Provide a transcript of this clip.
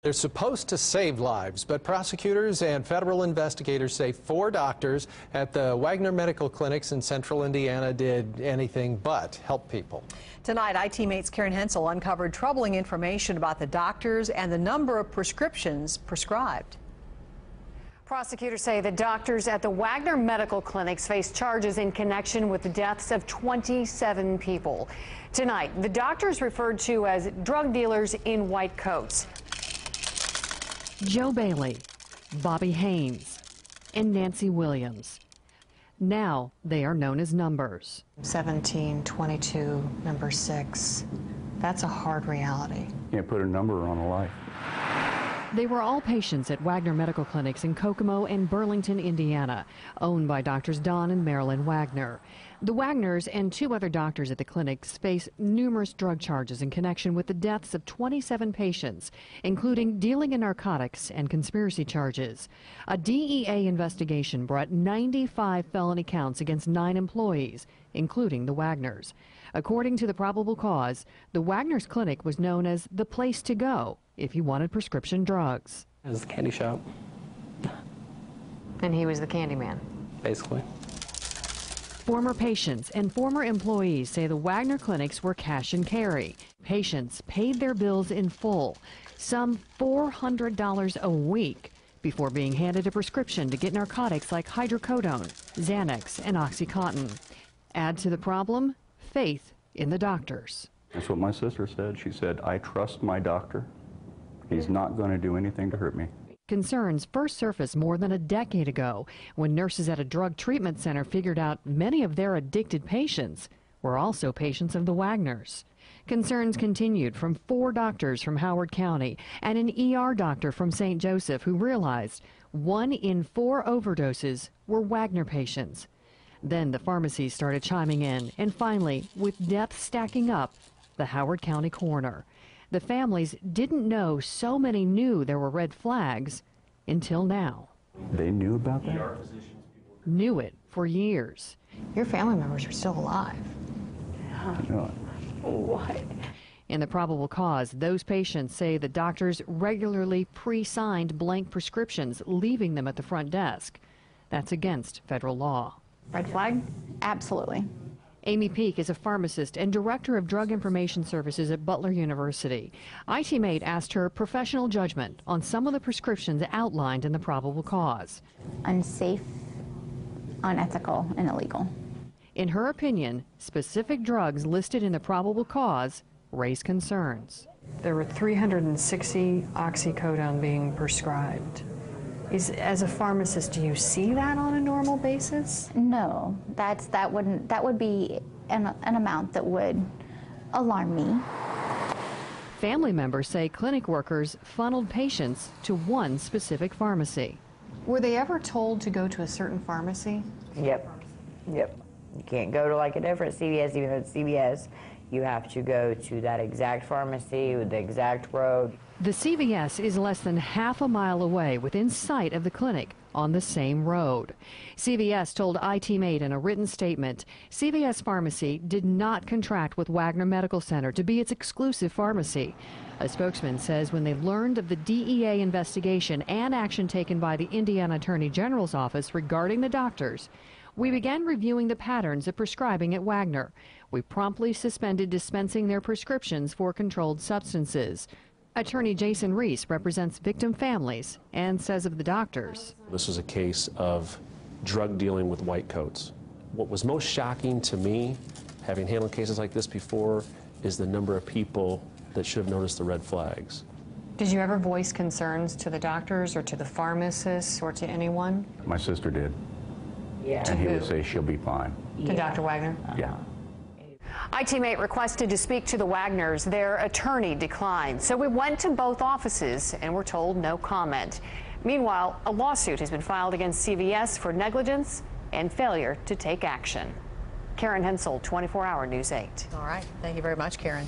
They're supposed to save lives, but prosecutors and federal investigators say 4 doctors at the Wagoner Medical Clinics in central Indiana did anything but help people. Tonight, IT-Mate's Karen Hensel uncovered troubling information about the doctors and the number of prescriptions prescribed. Prosecutors say the doctors at the Wagoner Medical Clinics face charges in connection with the deaths of 27 people. Tonight, the doctors referred to as drug dealers in white coats. Joe Bailey, Bobby Haynes, and Nancy Williams. Now they are known as numbers. 17, 22, number 6. That's a hard reality. Can't put a number on a life. They were all patients at Wagoner Medical Clinics in Kokomo and Burlington, Indiana, owned by Doctors Don and Marilyn Wagoner. The Wagoners and 2 other doctors at the clinics face numerous drug charges in connection with the deaths of 27 patients, including dealing in narcotics and conspiracy charges. A DEA investigation brought 95 felony counts against 9 employees, including the Wagoners. According to the probable cause, the Wagoner's clinic was known as the place to go if you wanted prescription drugs. It was the candy shop, And he was the candy man. basically. Former patients and former employees say the Wagoner clinics were cash and carry. Patients paid their bills in full, some $400 a week, before being handed a prescription to get narcotics like hydrocodone, Xanax, and OxyContin. Add to the problem, faith in the doctors. That's what my sister said. She said, I trust my doctor. He's not going to do anything to hurt me. Concerns first surfaced more than a decade ago when nurses at a drug treatment center figured out many of their addicted patients were also patients of the Wagoners. Concerns continued from 4 doctors from Howard County and an ER doctor from St. Joseph who realized 1 in 4 overdoses were Wagoner patients. Then the pharmacies started chiming in, and finally, with deaths stacking up, the Howard County coroner. The families didn't know so many knew there were red flags until now. They knew about that? Knew it for years. Your family members are still alive. No. What? In the probable cause, those patients say the doctors regularly pre-signed blank prescriptions, leaving them at the front desk. That's against federal law. Red flag? Absolutely. Amy Peak is a pharmacist and director of drug information services at Butler University. IT-Mate asked her professional judgment on some of the prescriptions outlined in the probable cause. Unsafe, unethical, and illegal. In her opinion, specific drugs listed in the probable cause raise concerns. There were 360 oxycodone being prescribed. As a pharmacist, do you see that on a normal basis? No, that would be an amount that would alarm me. Family members say clinic workers funneled patients to one specific pharmacy. Were they ever told to go to a certain pharmacy? Yep. You can't go to like a different CVS, even though it's CVS. You have to go to that exact pharmacy with the exact road. The CVS is less than half a mile away within sight of the clinic on the same road. CVS told IT-Mate in a written statement, CVS Pharmacy did not contract with Wagoner Medical Center to be its exclusive pharmacy. A spokesman says when they learned of the DEA investigation and action taken by the Indiana Attorney General's office regarding the doctors, we began reviewing the patterns of prescribing at Wagoner. We promptly suspended dispensing their prescriptions for controlled substances. Attorney Jason Reese represents victim families and says of the doctors, this is a case of drug dealing with white coats. What was most shocking to me, having handled cases like this before, is the number of people that should have noticed the red flags. Did you ever voice concerns to the doctors or to the pharmacists or to anyone? My sister did. Yeah. And he would say she'll be fine. To Dr. Wagoner? Yeah. IT-Mate requested to speak to the Wagoners. Their attorney declined. So we went to both offices and were told no comment. Meanwhile, a lawsuit has been filed against CVS for negligence and failure to take action. Karen Hensel, 24 Hour News 8. All right. Thank you very much, Karen.